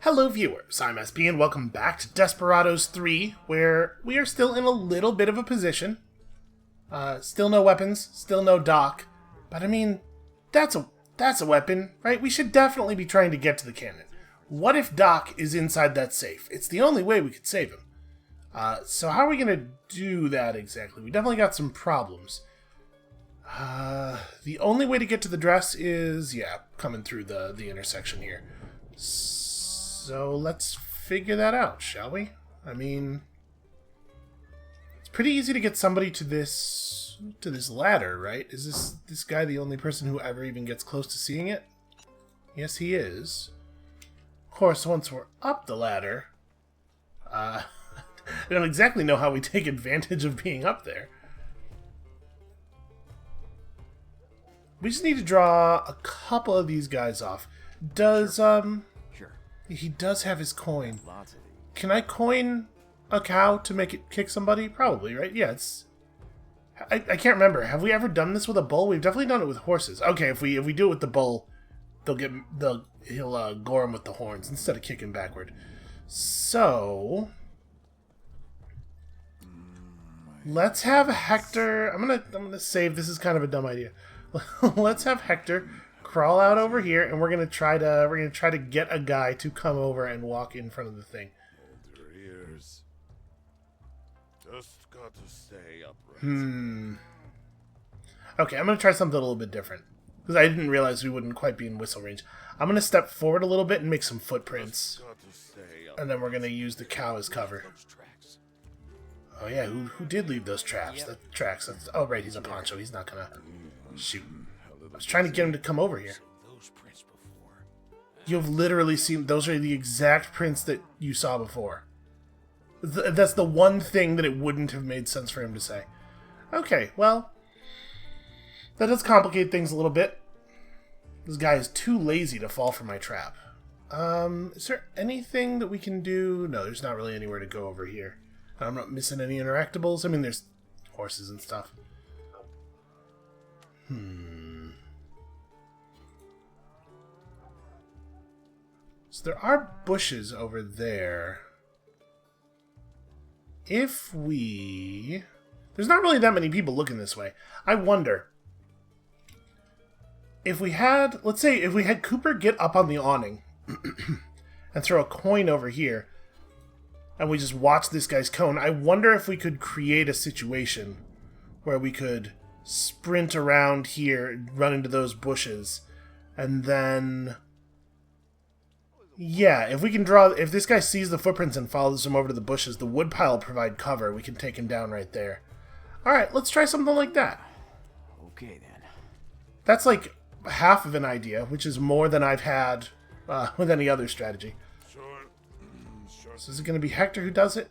Hello viewers, I'm SB and welcome back to Desperados 3, where we are still in a little bit of a position. Still no weapons, still no Doc, but I mean, that's a weapon, right? We should definitely be trying to get to the cannon. What if Doc is inside that safe? It's the only way we could save him. So how are we going to do that exactly? We definitely got some problems. The only way to get to the dress is, coming through the intersection here. So let's figure that out, shall we? I mean, it's pretty easy to get somebody to this ladder, right? Is this guy the only person who ever even gets close to seeing it? Yes, he is. Of course, once we're up the ladder, I don't exactly know how we take advantage of being up there. We just need to draw a couple of these guys off. He does have his coin. Can I coin a cow to make it kick somebody? Probably, right? Yeah, it's... I can't remember. Have we ever done this with a bull? We've definitely done it with horses. Okay, if we do it with the bull, he'll gore him with the horns instead of kicking backward. So... let's have Hector... I'm gonna save. This is kind of a dumb idea. Let's have Hector crawl out over here, and we're gonna try to get a guy to come over and walk in front of the thing. Hold your ears. Just got to stay upright. Okay, I'm gonna try something a little bit different because I didn't realize we wouldn't quite be in whistle range. I'm gonna step forward a little bit and make some footprints, and then we're gonna use the cow as cover. Oh yeah, who did leave those traps? The tracks. Oh right, he's a poncho. He's not gonna shoot. I was trying to get him to come over here. You've literally seen... those are the exact prints that you saw before. That's the one thing that it wouldn't have made sense for him to say. Okay, well... that does complicate things a little bit. This guy is too lazy to fall for my trap. Is there anything that we can do? No, there's not really anywhere to go over here. I'm not missing any interactables. I mean, there's horses and stuff. So there are bushes over there. If we... there's not really that many people looking this way. I wonder... if we had... let's say if we had Cooper get up on the awning and throw a coin over here and we just watch this guy's cone, I wonder if we could create a situation where we could sprint around here, run into those bushes, and then... yeah, if we can draw... if this guy sees the footprints and follows him over to the bushes, the woodpile will provide cover. We can take him down right there. Alright, let's try something like that. Okay, then. That's like half of an idea, which is more than I've had with any other strategy. So is it going to be Hector who does it?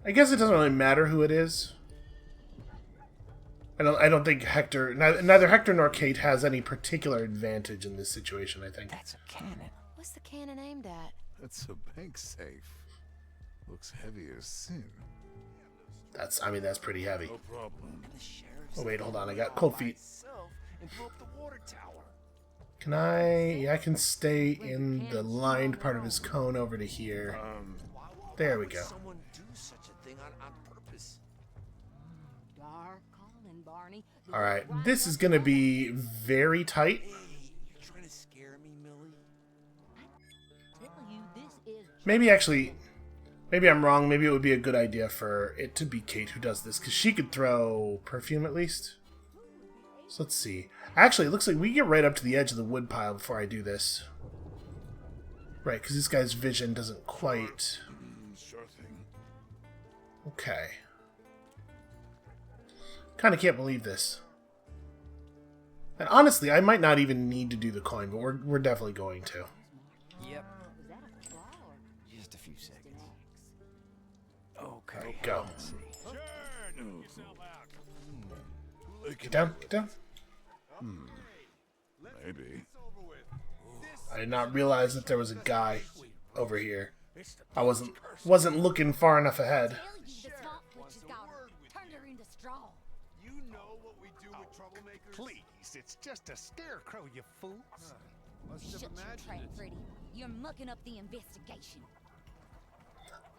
I guess it doesn't really matter who it is. I don't think Hector... neither Hector nor Kate has any particular advantage in this situation, I think. That's a cannon. What's the cannon aimed at? That's a bank safe. Looks heavy as sin. That's pretty heavy. No problem. Oh wait, hold on, I got cold feet. Can I... yeah, I can stay in the lined part of his cone over to here. There we go. Alright, this is gonna be very tight. Maybe I'm wrong. Maybe it would be a good idea for it to be Kate who does this, because she could throw perfume at least. So let's see. Actually, it looks like we get right up to the edge of the woodpile before I do this. Right, because this guy's vision doesn't quite... okay. Kind of can't believe this. And honestly, I might not even need to do the coin, but we're definitely going to. Yep. Just a few seconds. Okay. Go. Let's see. Get down, get down. Maybe. I did not realize that there was a guy over here. I wasn't looking far enough ahead. Please, it's just a scarecrow, you fool. Shut your trap, Freddy. You're mucking up the investigation.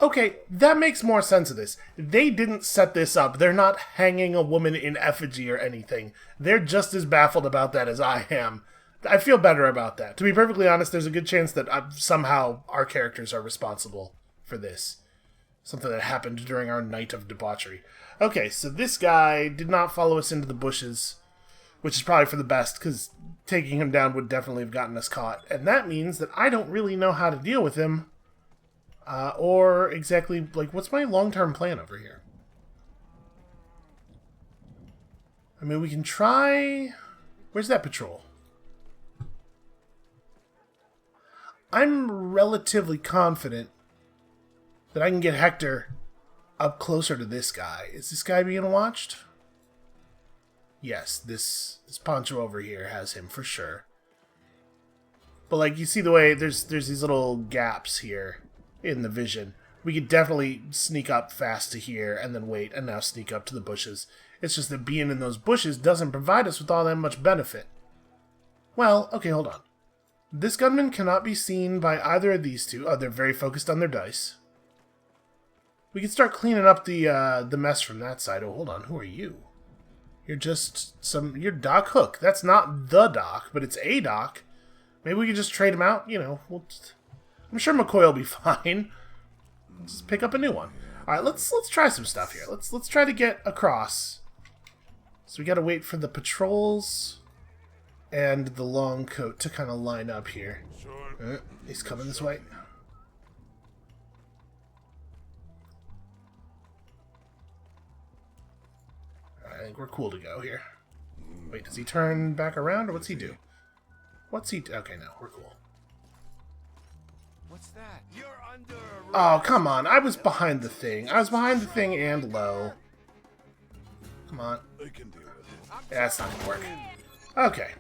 Okay, that makes more sense of this. They didn't set this up. They're not hanging a woman in effigy or anything. They're just as baffled about that as I am. I feel better about that. To be perfectly honest, there's a good chance that somehow our characters are responsible for this. Something that happened during our night of debauchery. Okay, so this guy did not follow us into the bushes, which is probably for the best, because taking him down would definitely have gotten us caught. And that means that I don't really know how to deal with him. Or exactly, like, what's my long-term plan over here? I mean, we can try... Where's that patrol? I'm relatively confident that I can get Hector up closer to this guy. Is this guy being watched? Yes, this poncho over here has him for sure. But, like, you see the way there's these little gaps here in the vision. We could definitely sneak up fast to here and then wait and now sneak up to the bushes. It's just that being in those bushes doesn't provide us with all that much benefit. Well, okay, hold on. This gunman cannot be seen by either of these two. Oh, they're very focused on their dice. We can start cleaning up the mess from that side. Oh, hold on. Who are you? You're just you're Doc Hook. That's not the Doc, but it's a Doc. Maybe we could just trade him out. You know, I'm sure McCoy will be fine. Just pick up a new one. All right, let's try some stuff here. Let's try to get across. So we got to wait for the patrols and the long coat to kind of line up here. He's coming this way. I think we're cool to go here. Wait, does he turn back around, or what's he do? Okay, no, we're cool. What's that? You're under arrest. Oh, come on. I was behind the thing. I was behind the thing and low. Come on. I can deal with it. Yeah, that's not gonna work. Okay.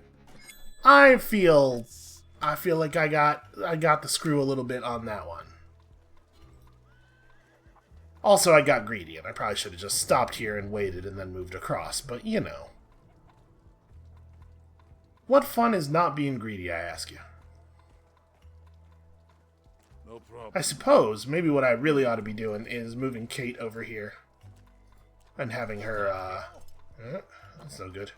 I feel like I got the screw a little bit on that one. Also, I got greedy, and I probably should have just stopped here and waited and then moved across, but you know. What fun is not being greedy, I ask you? No problem. I suppose maybe what I really ought to be doing is moving Kate over here. And having her, that's no good.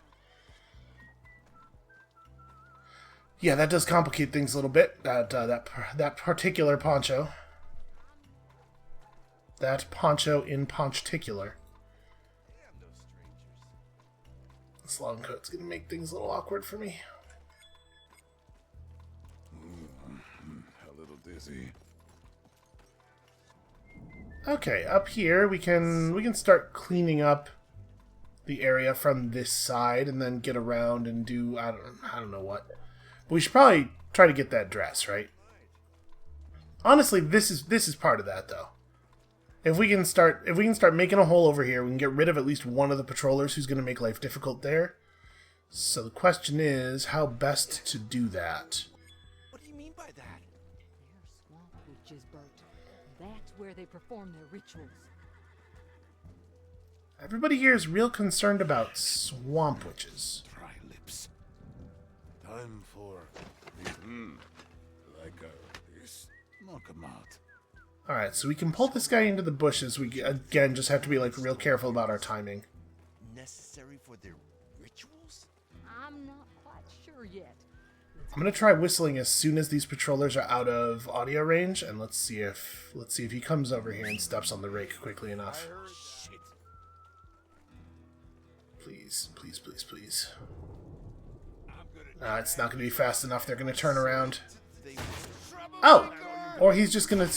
Yeah, that does complicate things a little bit, that particular poncho. That poncho in particular. This long coat's gonna make things a little awkward for me. A little dizzy. Okay, up here we can start cleaning up the area from this side and then get around and do I don't know what. But we should probably try to get that dress, right? Honestly, this is part of that though. If we can start making a hole over here, we can get rid of at least one of the patrollers who's going to make life difficult there. So the question is, how best to do that? What do you mean by that? They're swamp witches, Bert. That's where they perform their rituals. Everybody here is real concerned about swamp witches. Dry lips. Time for like this. Knock 'em out. Alright, so we can pull this guy into the bushes. We, again, just have to be, like, real careful about our timing. Necessary for their rituals? I'm not quite sure yet. I'm gonna try whistling as soon as these patrollers are out of audio range, and let's see if he comes over here and steps on the rake quickly enough. Shit. Please, please, please, please. It's not gonna be fast enough. They're gonna turn around. Oh! Or he's just gonna...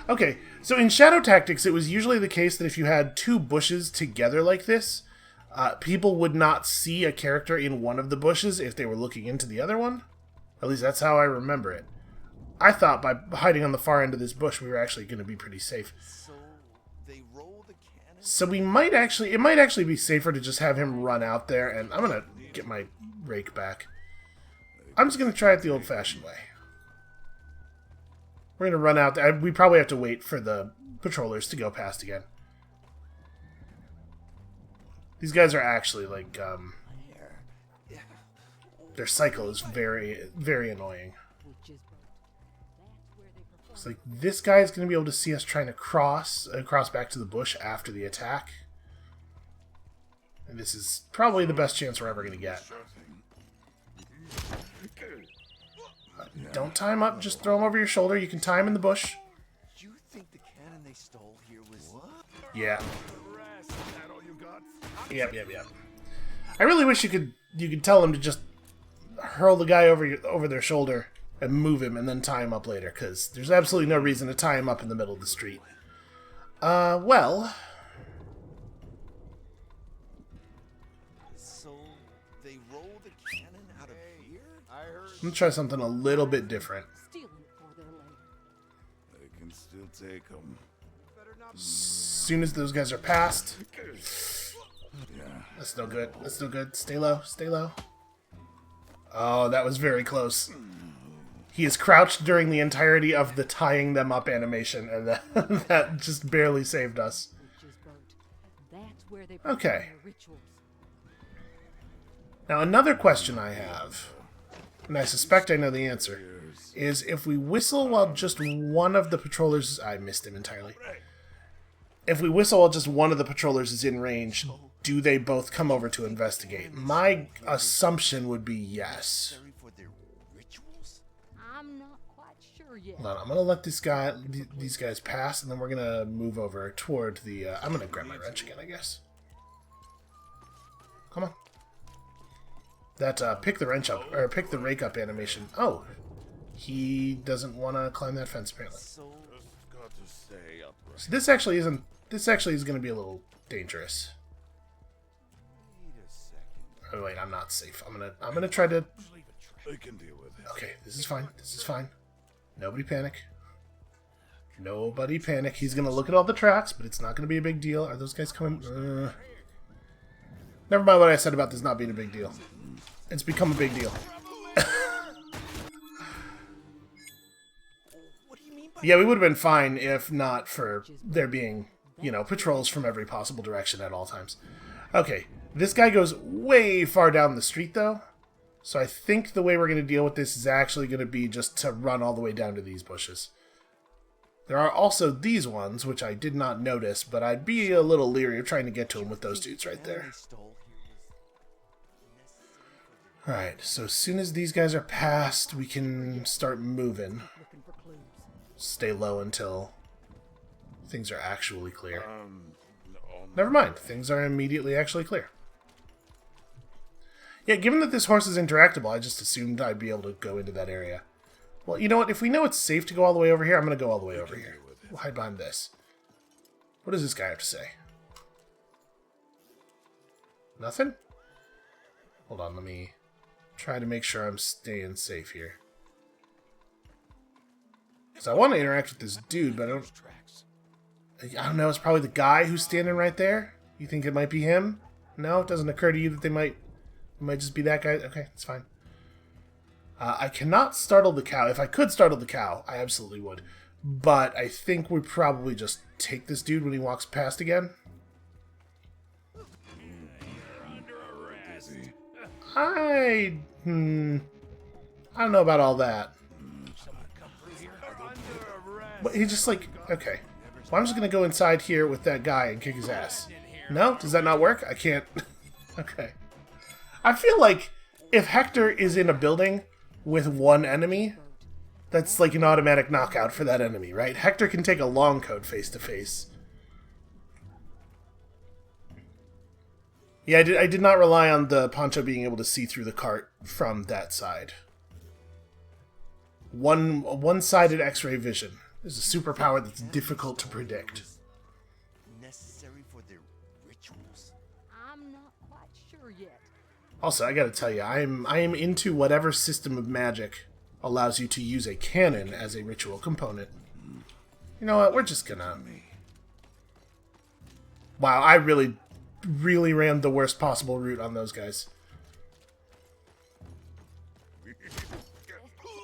Okay, so in Shadow Tactics, it was usually the case that if you had two bushes together like this, people would not see a character in one of the bushes if they were looking into the other one. At least that's how I remember it. I thought by hiding on the far end of this bush, we were actually going to be pretty safe. So they roll the cannon? So it might actually be safer to just have him run out there, and I'm going to get my rake back. I'm just going to try it the old-fashioned way. We're going to run out there. We probably have to wait for the patrollers to go past again. These guys are actually, like, their cycle is very, very annoying. Witches, Bert. Looks like this guy is going to be able to see us trying to cross back to the bush after the attack. And this is probably the best chance we're ever going to get. Don't tie him up, just throw him over your shoulder. You can tie him in the bush. You think the cannon they stole here was what? Yeah. Yep. I really wish you could tell them to just hurl the guy over their shoulder and move him and then tie him up later, because there's absolutely no reason to tie him up in the middle of the street. Well... So, they roll the cannon out of here? I heard. I'm gonna try something a little bit different. Stealing it for their lair. They can still take them. As soon as those guys are past... Yeah. That's no good. That's no good. Stay low. Stay low. Oh, that was very close. He is crouched during the entirety of the tying them up animation, and that just barely saved us. Witch's boat. That's where they perform Okay. their rituals. Now, another question I have, and I suspect I know the answer, is if we whistle while just one of the patrollers... I missed him entirely. If we whistle while just one of the patrollers is in range, do they both come over to investigate? My assumption would be yes. Necessary for their rituals? I'm not quite sure yet. Hold on, I'm gonna let these guys pass, and then we're gonna move over toward the... I'm gonna grab my wrench again, I guess. Come on. That pick the wrench up, or pick the rake up animation. Oh, he doesn't want to climb that fence apparently. So, Just got to stay upright. So this actually isn't. This actually is going to be a little dangerous. wait a second. Oh wait, I'm not safe. I'm gonna try to. They can deal with it. Okay, this is fine. This is fine. Nobody panic. Nobody panic. He's gonna look at all the tracks, but it's not gonna be a big deal. Are those guys coming? Never mind what I said about this not being a big deal. It's become a big deal. What do you mean by Yeah, we would have been fine if not for there being, you know, patrols from every possible direction at all times. Okay, this guy goes way far down the street, though. So I think the way we're going to deal with this is actually going to be just to run all the way down to these bushes. There are also these ones, which I did not notice, but I'd be a little leery of trying to get to them with those dudes right cannon there. they stole here was necessary for their Alright, so as soon as these guys are past, we can start moving. Looking for clues. Stay low until things are actually clear. No, Never mind, things are immediately actually clear. Yeah, given that this horse is interactable, I just assumed I'd be able to go into that area. Well, you know what? If we know it's safe to go all the way over here, I'm going to go all the way over here. We'll hide behind this. What does this guy have to say? Nothing? Hold on, let me try to make sure I'm staying safe here. Because I want to interact with this dude, but I don't know, it's probably the guy who's standing right there. You think it might be him? No? It doesn't occur to you that it might just be that guy? Okay, it's fine. I cannot startle the cow. If I could startle the cow, I absolutely would. But I think we probably just take this dude when he walks past again. I don't know about all that. But he's just like, okay. Well, I'm just going to go inside here with that guy and kick his ass. No? Does that not work? I can't. Okay. I feel like if Hector is in a building with one enemy, that's like an automatic knockout for that enemy, right? Hector can take a long code face to face. Yeah, I did not rely on the Poncho being able to see through the cart from that side. One-sided X-ray vision is a superpower that's difficult to predict. necessary for their rituals? I'm not quite sure yet. Also, I gotta tell you, I am into whatever system of magic allows you to use a cannon as a ritual component. You know what? We're just gonna... Wow, I really ran the worst possible route on those guys.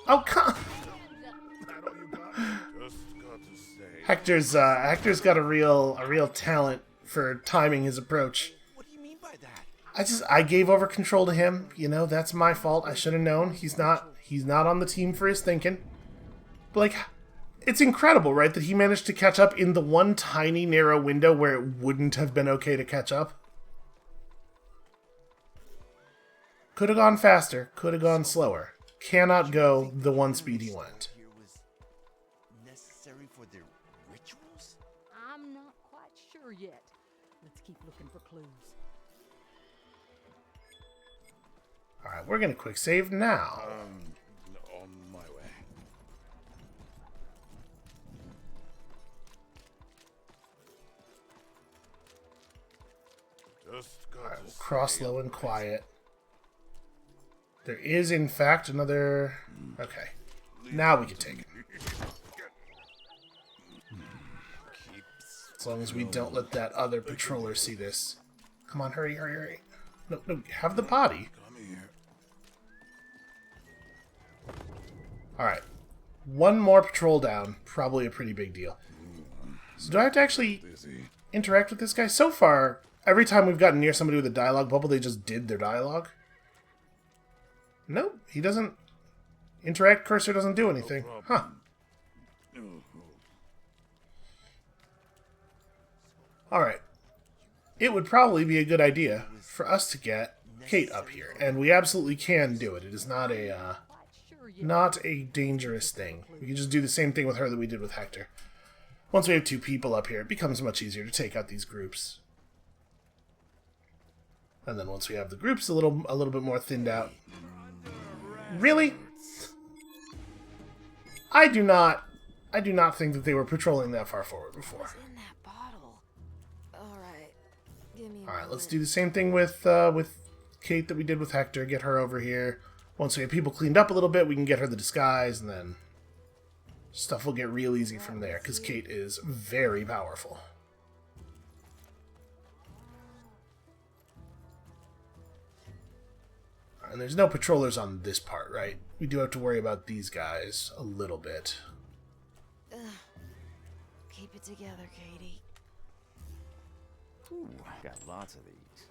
Oh, come... Hector's got a real talent for timing his approach. What do you mean by that? I gave over control to him. You know, that's my fault. I should have known. He's not on the team for his thinking. But like, it's incredible, right, that he managed to catch up in the one tiny narrow window where it wouldn't have been okay to catch up. Could have gone faster, could have gone slower. Cannot go the one speed he went. Here was necessary for their rituals? I'm not quite sure yet. Let's keep looking for clues. Alright, we're gonna quick save now. On my way. Just got Alright, to we'll cross stay low up and late. quiet. There is, in fact, another... Okay. Now we can take it. As long as we don't let that other patroller see this. Come on, hurry, hurry, hurry. No, no, have the body. Come here. Alright. One more patrol down. Probably a pretty big deal. So do I have to actually Busy. interact with this guy? So far, every time we've gotten near somebody with a dialogue bubble, they just did their dialogue. Nope, he doesn't. Interact cursor doesn't do anything. Huh. Alright. It would probably be a good idea for us to get Kate up here. And we absolutely can do it. It is not a, not a dangerous thing. We can just do the same thing with her that we did with Hector. Once we have two people up here, it becomes much easier to take out these groups. And then once we have the groups a little bit more thinned out. Really? I do not think that they were patrolling that far forward before. In that bottle. All right. Give me a Alright, let's moment. do the same thing with Kate that we did with Hector. Get her over here. Once we have people cleaned up a little bit, we can get her the disguise, and then stuff will get real easy from there, because Kate is very powerful. And there's no patrollers on this part, right? We do have to worry about these guys a little bit. Keep it together, Katie. Ooh, got lots of these.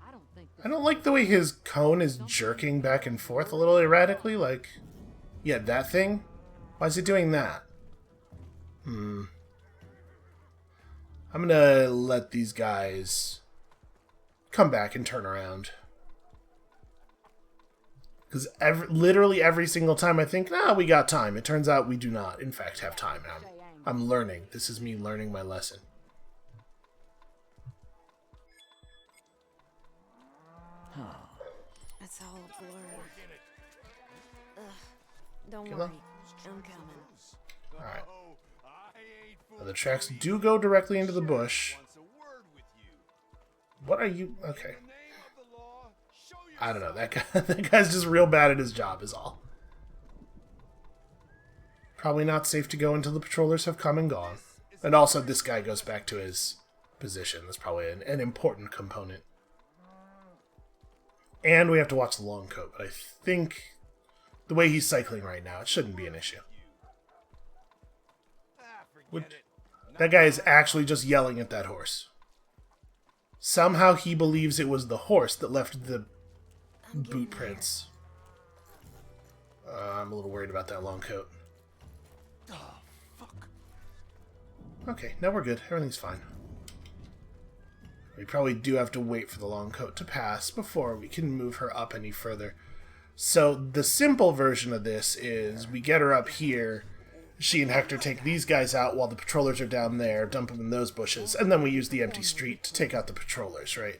I don't think I don't like the way his cone is jerking back and forth a little erratically, like... Yeah, that thing? Why is it doing that? I'm gonna let these guys come back and turn around. Because literally every single time I think, nah, we got time. It turns out we do not, in fact, have time. I'm learning. This is me learning my lesson. It's all a blur. Ugh. Don't Kayla? worry. I'm coming. Alright. I ain't Now, the tracks do go directly into the bush. wants a word with you. What are you... Okay. In the name of the law, show I don't know. That guy, that guy's just real bad at his job is all. Probably not safe to go until the patrollers have come and gone. And also, this guy goes back to his position. That's probably an important component. And we have to watch the long coat. But I think the way he's cycling right now, it shouldn't be an issue. That guy is actually just yelling at that horse. Somehow he believes it was the horse that left the boot prints. I'm a little worried about that long coat. Okay, now we're good. Everything's fine. We probably do have to wait for the long coat to pass before we can move her up any further. So the simple version of this is we get her up here, she and Hector take these guys out while the patrollers are down there, dump them in those bushes, and then we use the empty street to take out the patrollers, right?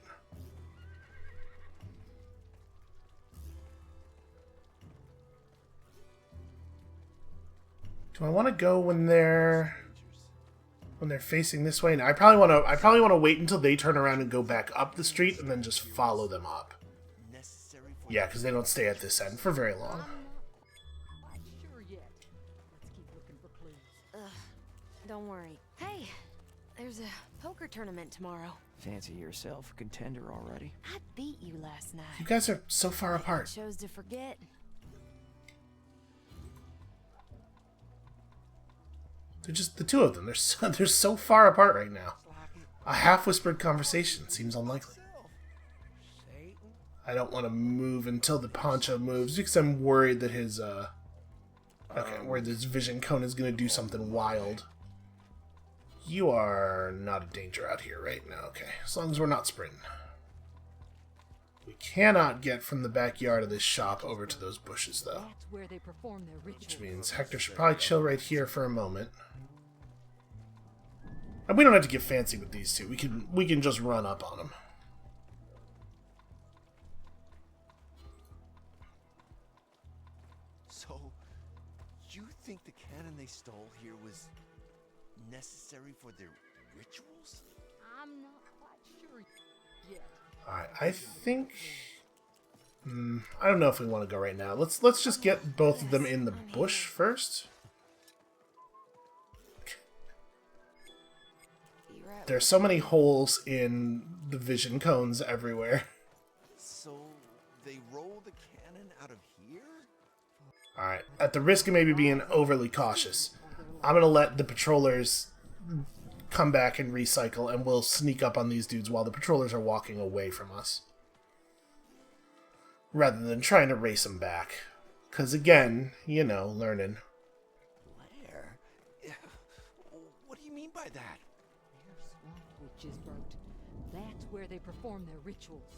Do I want to go when they're facing this way? No, I probably want to wait until they turn around and go back up the street and then just follow them up. necessary for Yeah, because they don't stay at this end for very long. quite sure yet. Let's keep looking for clues. Don't worry. Hey, there's a poker tournament tomorrow. Fancy yourself a contender already? I beat you last You night. guys are so far apart. Chose to forget. They're just the two of them. They're so far apart right now. A half-whispered conversation seems unlikely. I don't want to move until the poncho moves because I'm worried that his Okay, where this vision cone is going to do something wild. You are not a danger out here right now. Okay, as long as we're not sprinting. We cannot get from the backyard of this shop over to those bushes, though. That's where they perform their Which rituals. means Hector should probably chill right here for a moment. And we don't have to get fancy with these two. We can just run up on them. So, you think the cannon they stole here was necessary for their rituals? I'm not quite sure yet. Alright, I think... I don't know if we want to go right now. Let's just get both of them in the bush first. There's so many holes in the vision cones everywhere. So, they roll the cannon out of here? Alright, at the risk of maybe being overly cautious, I'm going to let the patrollers come back and recycle, and we'll sneak up on these dudes while the patrollers are walking away from us. Rather than trying to race them back. Because again, you know, learning. Blair? What do you mean by that? Their swamp witch is burnt. That's where they perform their rituals.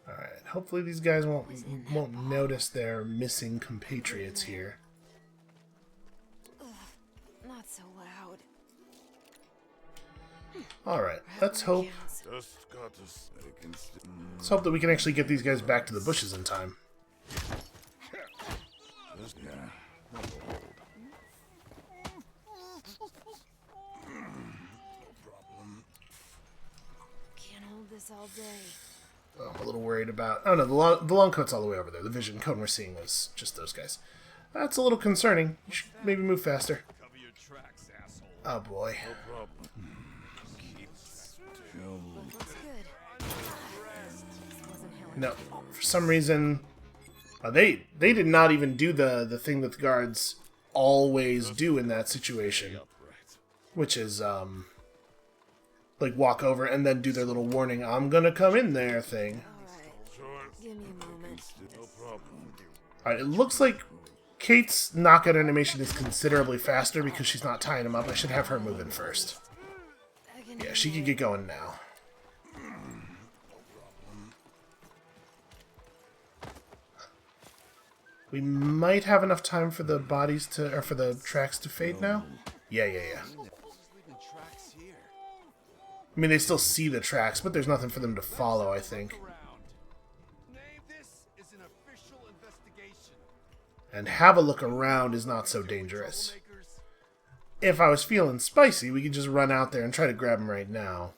Alright, hopefully these guys won't notice their missing compatriots here. Not so loud. Alright, let's hope Just got to say, let's hope that we can actually get these guys back to the bushes in time. just, yeah. No problem. Can't hold this all day. Oh, I'm a little worried about... Oh no, the long coat's all the way over there. The vision cone we're seeing is just those guys. That's a little concerning. You should maybe move faster. Cover your tracks, asshole. Oh boy. No problem. Keep still. Looks good. Wasn't how I No, for some reason... they did not even do the thing that the guards always do in that situation. Upright. Which is, like walk over and then do their little warning, I'm gonna come in there thing. Alright, Sure. give me a moment. No problem. Alright, it looks like Kate's knockout animation is considerably faster because she's not tying him up. I should have her move in first. I can Yeah, she can get going now. We might have enough time for the bodies to, or for the tracks to fade now. Yeah. Just leaving tracks here. I mean, they still see the tracks, but there's nothing for them to follow, I think. Name this is an official investigation. And have a look around is not so dangerous. Troublemakers, If I was feeling spicy, we could just run out there and try to grab him right now.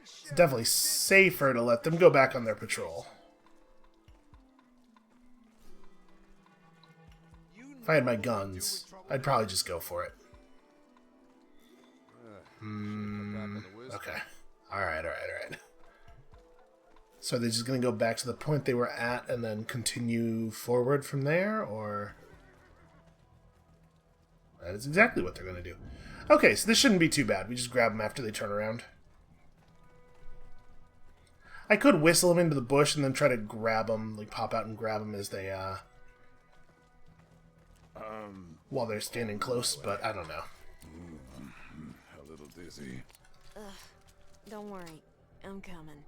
It's definitely safer to let them go back on their patrol. If I had my guns, I'd probably just go for it. Okay. Alright. So they're just going to go back to the point they were at and then continue forward from there, or... That is exactly what they're going to do. Okay, so this shouldn't be too bad. We just grab them after they turn around. I could whistle them into the bush and then try to grab them, like pop out and grab them as they, while they're standing close, but I don't know. A little dizzy. Don't worry, I'm coming.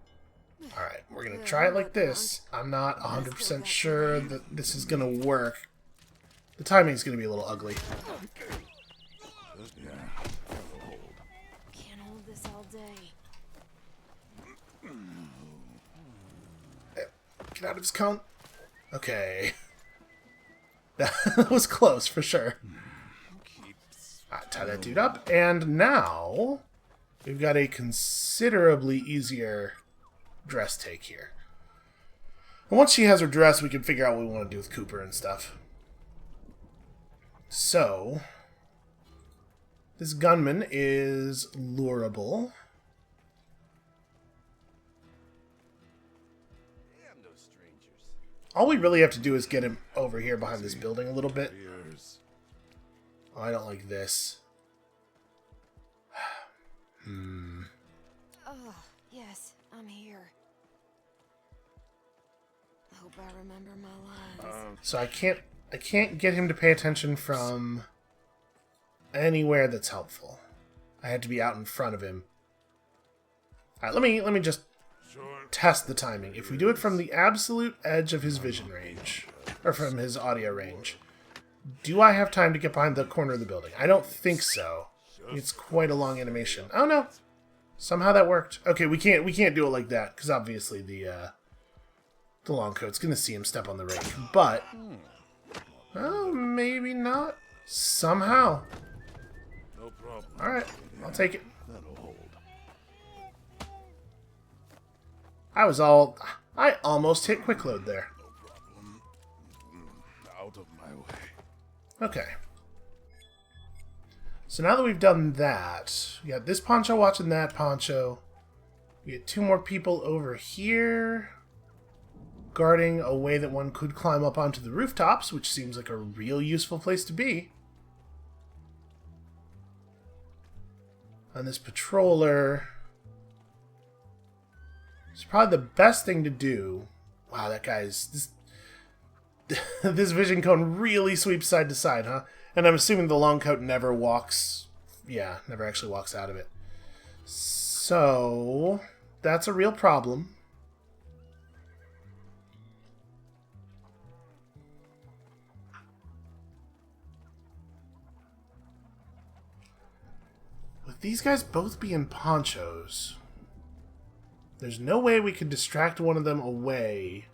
Alright, we're going to try it like this. I'm not 100% sure that this is going to work. The timing's going to be a little ugly. Just, yeah. Hold. Can't hold this all day. Get out of his cone. Okay. That was close, for sure. Alright, tie that dude up. And now, we've got a considerably easier dress take here. And once she has her dress, we can figure out what we want to do with Cooper and stuff. So, this gunman is lureable. damn those strangers. All we really have to do is get him over here behind this building a little bit. Ears. Oh, I don't like this. Oh, yes, I'm here. hope I remember my lines. So I can't get him to pay attention from anywhere that's helpful. I had to be out in front of him. Alright, let me just test the timing. If we do it from the absolute edge of his vision range, or from his audio range, do I have time to get behind the corner of the building? I don't think so. It's quite a long animation. Oh no. Somehow that worked. Okay, we can't do it like that, because obviously the long coat's gonna see him step on the rake. But oh, maybe not. Somehow. No problem. Alright, I'll take it. That'll hold. I almost hit quick load there. No problem. Out of my way. Okay. So now that we've done that, we got this poncho watching that poncho. We get two more people over here guarding a way that one could climb up onto the rooftops, which seems like a real useful place to be. And this patroller is probably the best thing to do. Wow, that guy's... This vision cone really sweeps side to side, huh? And I'm assuming the long coat never walks... Yeah, never actually walks out of it. So... that's a real problem. With these guys both being ponchos, there's no way we could distract one of them away.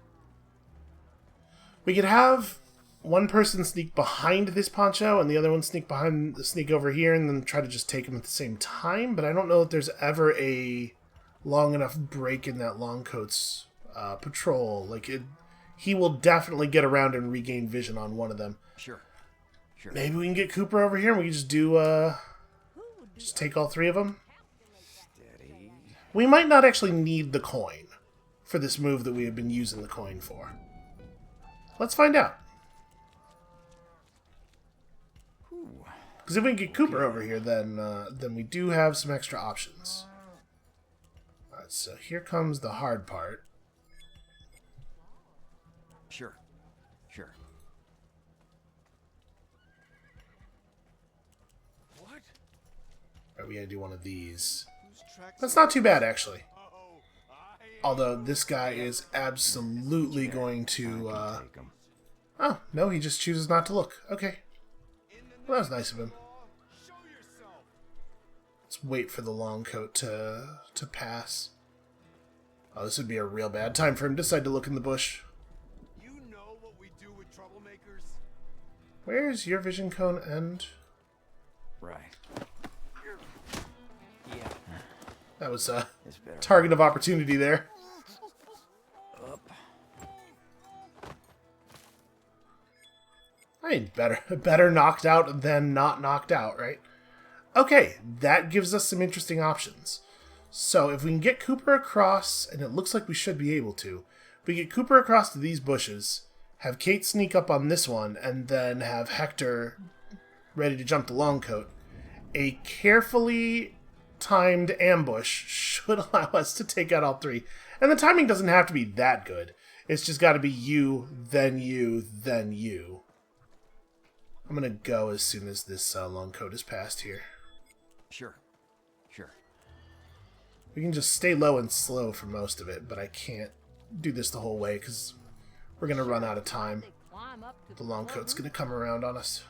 We could have one person sneak behind this poncho and the other one sneak over here and then try to just take them at the same time, but I don't know if there's ever a long enough break in that long coat's patrol. Like, he will definitely get around and regain vision on one of them. Sure. Maybe we can get Cooper over here and we can just do, just take all three of them. Steady. We might not actually need the coin for this move that we have been using the coin for. Let's find out. Because if we can get Cooper over here, then we do have some extra options. Alright, so here comes the hard part. Sure. What? Alright, we gotta do one of these. That's not too bad, actually. Although this guy is absolutely going to... Take 'em. Oh, no, he just chooses not to look. Okay. Well, that was nice of him. Let's wait for the long coat to pass. Oh, this would be a real bad time for him to decide to look in the bush. You know what we do with troublemakers? Where's your vision cone end? Right. Yeah. That was a It's better. target of opportunity there. Up. I mean, better knocked out than not knocked out, right? Okay, that gives us some interesting options. So if we can get Cooper across, and it looks like we should be able to, we get Cooper across to these bushes, have Kate sneak up on this one, and then have Hector ready to jump the long coat. A carefully timed ambush should allow us to take out all three. And the timing doesn't have to be that good. It's just got to be you, then you, then you. I'm going to go as soon as this long coat is passed here. Sure. We can just stay low and slow for most of it, but I can't do this the whole way because we're going to run out of time. They climb up to The long coat's going to come around on us.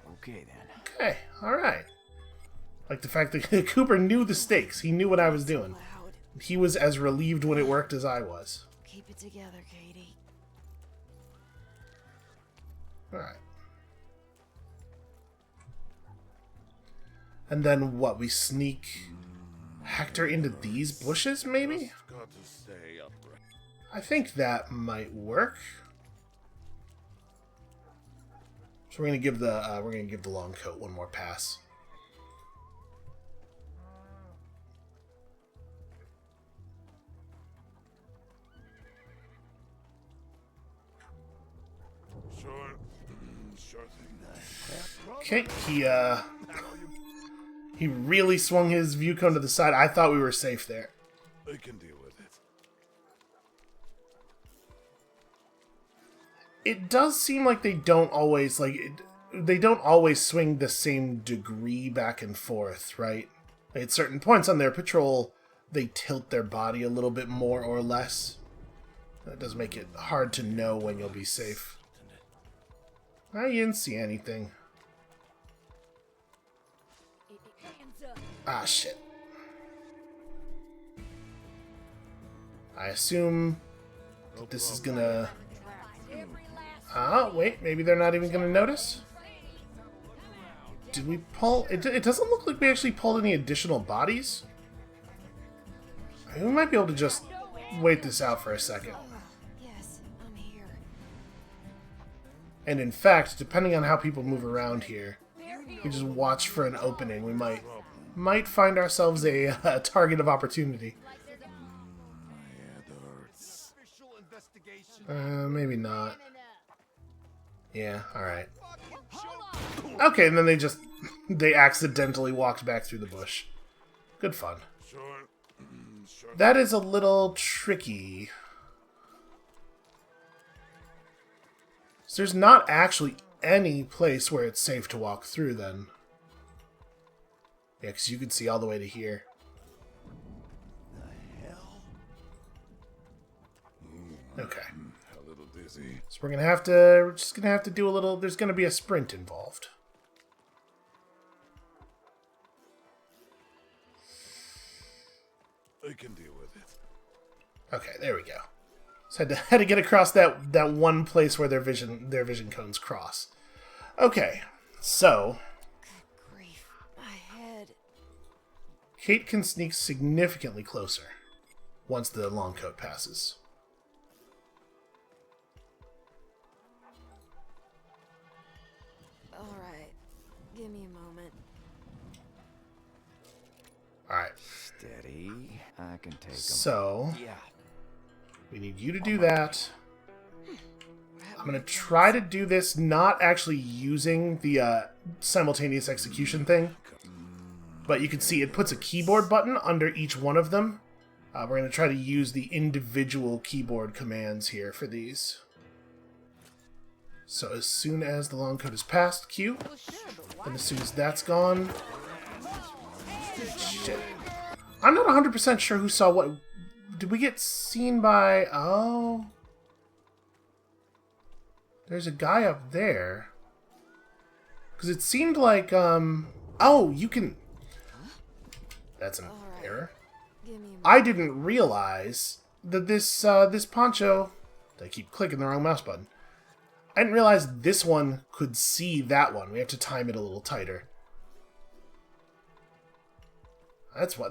Okay then. Okay, alright. Like the fact that Cooper knew the stakes. He knew what I was doing. Loud. He was as relieved when it worked as I was. Keep it together, Katie. Alright. And then what? We sneak Hector into these bushes, maybe? Got to stay upright. I think that might work. So we're gonna give the long coat one more pass. Sure thing. Okay, he really swung his view cone to the side. I thought we were safe there. They can deal with it. it does seem like they don't always, they don't always swing the same degree back and forth, right? At certain points on their patrol, they tilt their body a little bit more or less. That does make it hard to know when you'll be safe. I didn't see anything. Ah, shit. I assume that this is gonna... wait, maybe they're not even gonna notice? Did we pull... It doesn't look like we actually pulled any additional bodies. I mean, we might be able to just wait this out for a second. Yes, I'm here. And in fact, depending on how people move around here, we just watch for an opening. We might find ourselves a target of opportunity. Maybe not. Yeah, alright. Okay, and then they accidentally walked back through the bush. Good fun. That is a little tricky. So there's not actually any place where it's safe to walk through, then. Yeah, because you could see all the way to here. The hell? Okay. A little dizzy. So we're just gonna have to do a little, there's gonna be a sprint involved. I can deal with it. Okay, there we go. So had to get across that one place where their vision cones cross. Okay, so Good grief. My head. Kate can sneak significantly closer once the long coat passes. Alright. Give me a moment. Alright, Steady. I can take 'em. so Yeah. we need you to do that. I'm going to try to do this not actually using the simultaneous execution thing, but you can see it puts a keyboard button under each one of them. We're going to try to use the individual keyboard commands here for these. So as soon as the long code is passed, Q, and as soon as that's gone... Shit. I'm not 100% sure who saw what. Did we get seen by... Oh... There's a guy up there. Because it seemed like, Oh, you can... That's an error. Give me a moment. I didn't realize that this poncho... I keep clicking the wrong mouse button. I didn't realize this one could see that one. We have to time it a little tighter. That's a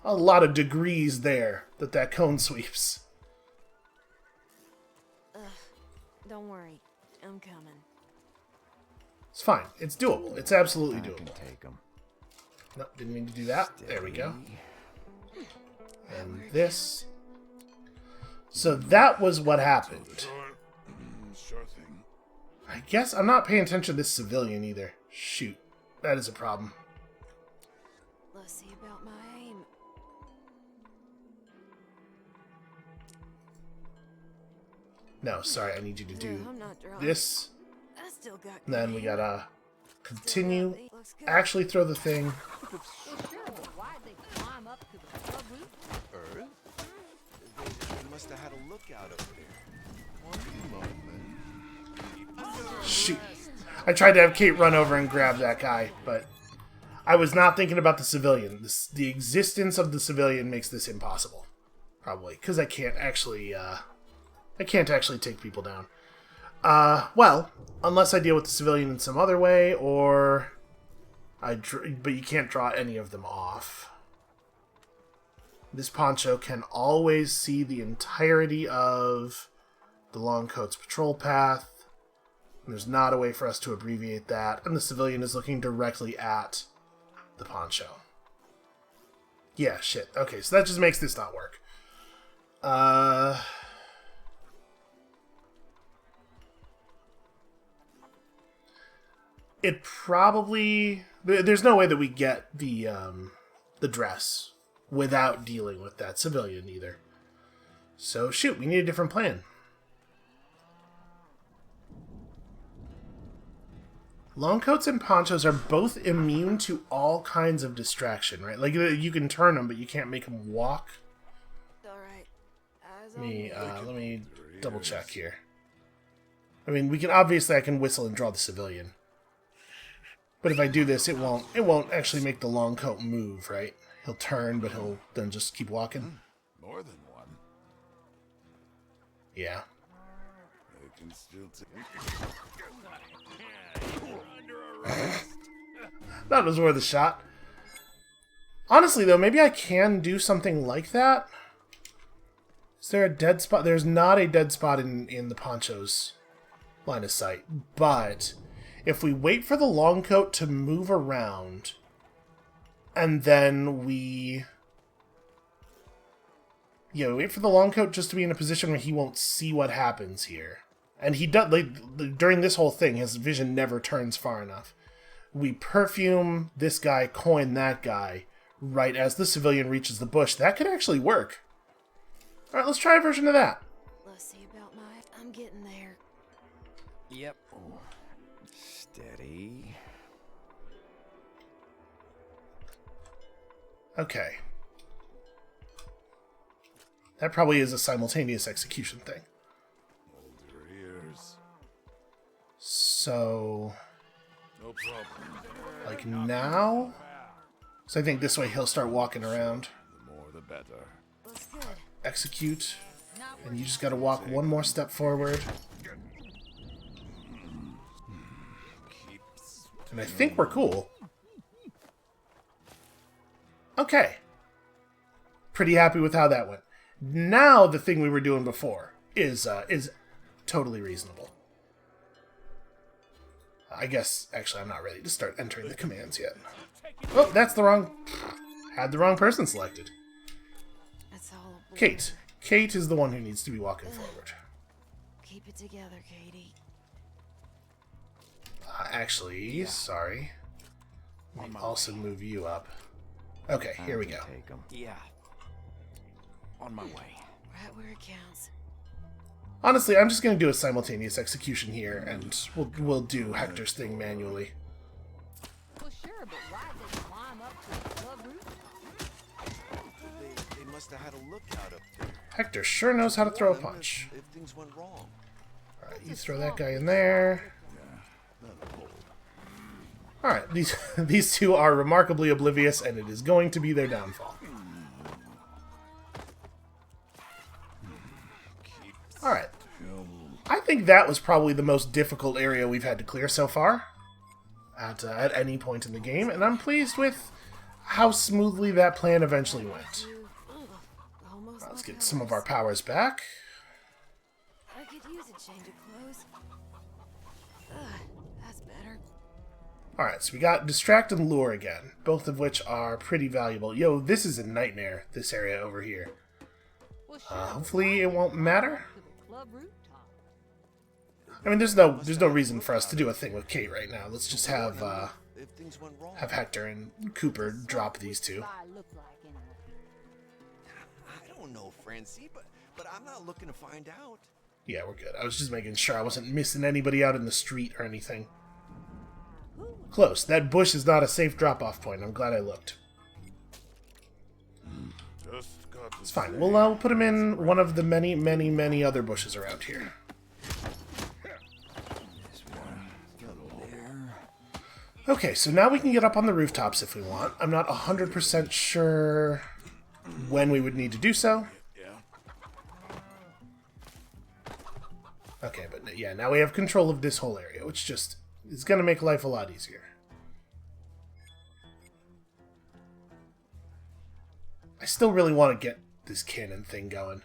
lot of degrees there that cone sweeps. Don't worry. I'm coming. It's fine. It's doable. It's absolutely I can doable. take 'em. Nope, didn't mean to do that. There we go. Steady. And this. So that was what happened. Sure thing. I guess I'm not paying attention to this civilian either. Shoot. That is a problem. Let's see about my aim. No, sorry, I need you to do I'm not drunk. this. I still got And then we gotta continue. Looks good. Actually throw the thing. Well, sure, but why'd they climb up to the club roof? Earth? They must have had a lookout over there. One moment. Shoot. I tried to have Kate run over and grab that guy, but I was not thinking about the civilian. The existence of the civilian makes this impossible. Probably. Because I can't actually take people down. Well, unless I deal with the civilian in some other way, or... but you can't draw any of them off. This poncho can always see the entirety of the Longcoat's patrol path. And there's not a way for us to abbreviate that. And the civilian is looking directly at the poncho. Yeah, shit. Okay, so that just makes this not work. It probably... There's no way that we get the dress without dealing with that civilian either. So, shoot, we need a different plan. Long coats and ponchos are both immune to all kinds of distraction, right? Like, you can turn them, but you can't make them walk. Alright. Let me double check here. I mean, I can whistle and draw the civilian. But if I do this, it won't actually make the long coat move, right? He'll turn, but he'll then just keep walking. More than one. Yeah. I can still That was worth a shot. Honestly, though, maybe I can do something like that. Is there a dead spot? There's not a dead spot in the poncho's line of sight. But if we wait for the long coat to move around, and then we wait for the long coat just to be in a position where he won't see what happens here. And he does, like, during this whole thing, his vision never turns far enough. We perfume this guy, coin that guy, right as the civilian reaches the bush. That could actually work. Alright, let's try a version of that. Let's see about I'm getting there. Yep. Steady. Okay. That probably is a simultaneous execution thing. hold your ears. So, No problem. like now? So I think this way he'll start walking around. The more the better. Looks good. Execute. And you just gotta walk one more step forward. And I think we're cool. Okay. Pretty happy with how that went. Now the thing we were doing before is totally reasonable. I guess, actually, I'm not ready to start entering the commands yet. Oh, that's the wrong... Had the wrong person selected. That's all. Kate. Kate is the one who needs to be walking forward. Keep it together, Katie. Actually, sorry. Let me also move you up. Okay, here we go. Take 'em. Yeah. On my way. Right where it counts. Honestly, I'm just going to do a simultaneous execution here, and we'll do Hector's thing manually. Well, sure, but why did they climb up to the club roof? They must have had a lookout up there. Hector sure knows how to throw a Warn them punch. If things went wrong. Alright, you throw that guy in there. Alright, these two are remarkably oblivious, and it is going to be their downfall. Alright. I think that was probably the most difficult area we've had to clear so far. At any point in the game, and I'm pleased with how smoothly that plan eventually went. Almost Let's like get I some of was. our powers back. I could use a change of clothes. That's better. Alright, so we got Distract and Lure again, both of which are pretty valuable. Yo, this is a nightmare, this area over here. Well, sure, Hopefully it won't matter. to the club rooftop. I mean, there's no reason for us to do a thing with Kate right now. Let's just have If things went wrong. Hector and Cooper drop these two. What I look like anyway. I don't know, Francie, but I'm not looking to find out. Yeah, we're good. I was just making sure I wasn't missing anybody out in the street or anything. Close. That bush is not a safe drop-off point. I'm glad I looked. Just got to It's fine. We'll put him in one of the many, many, many other bushes around here. This one. Go there. Okay, so now we can get up on the rooftops if we want. I'm not 100% sure when we would need to do so. Yeah. Okay, but yeah, now we have control of this whole area, which just is going to make life a lot easier. I still really want to get this cannon thing going.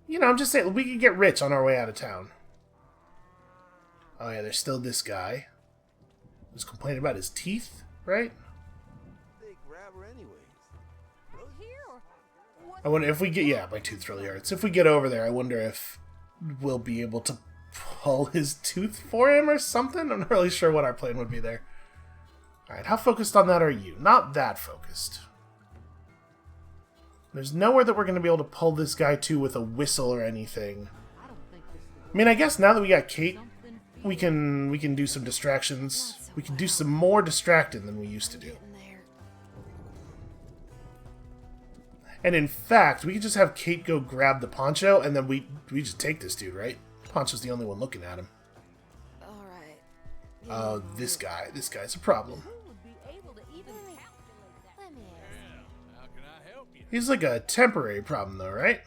You know, I'm just saying, we could get rich on our way out of town. Oh yeah, there's still this guy. Who's complaining about his teeth, right? They grab her anyways. I wonder if we get... Yeah, my tooth really hurts. If we get over there, I wonder if we'll be able to pull his tooth for him or something? I'm not really sure what our plan would be there. Alright, how focused on that are you? Not that focused. There's nowhere that we're going to be able to pull this guy to with a whistle or anything. I don't think this I mean, I guess now that we got Kate, we can do some distractions. We can do some more distracting than we used to do. Getting there. And in fact, we could just have Kate go grab the poncho, and then we just take this dude, right? Poncho's the only one looking at him. All right. Oh, this guy's a problem. Who would be able to even calculate that? Let me ask. How can I help you? He's like a temporary problem, though, right?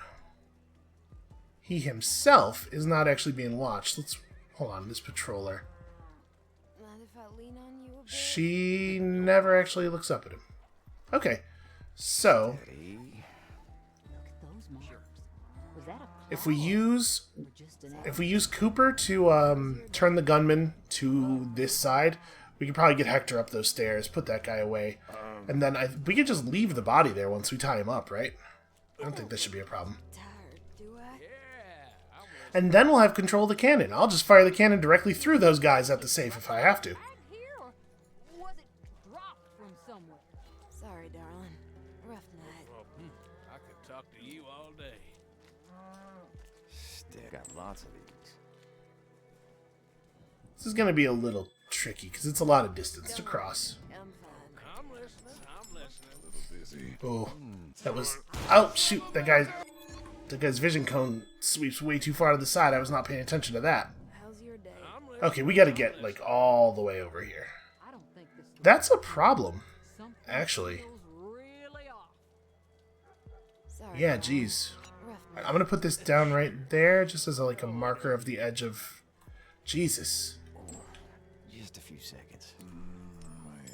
He himself is not actually being watched. Let's hold on. This patroller. Mind if I lean on you a bit? She never actually looks up at him. Okay, so Look at those marks. Was that a if we use or just an if we use Cooper to turn the gunman to this side, we could probably get Hector up those stairs, put that guy away, and then we could just leave the body there once we tie him up, right? I don't think that should be a problem. Tired, do I? And then we'll have control of the cannon. I'll just fire the cannon directly through those guys at the safe if I have to. right here, or was it dropped from somewhere? Sorry, darling. Rough night. Well, I could talk to you all day. Stick. Got lots of these. This is going to be a little tricky because it's a lot of distance to cross. I'm fine. I'm listening. I'm listening. Oh, that was... Oh, shoot. That guy's vision cone sweeps way too far to the side. I was not paying attention to that. How's your day? I'm listening. Okay, we got to get, like, all the way over here. I don't think this. That's a problem, Something actually. feels really off. Sorry. Yeah, darling. geez. Rough I'm night. going to put this down right there just as, like, a marker of the edge of... Jesus. Just a few seconds.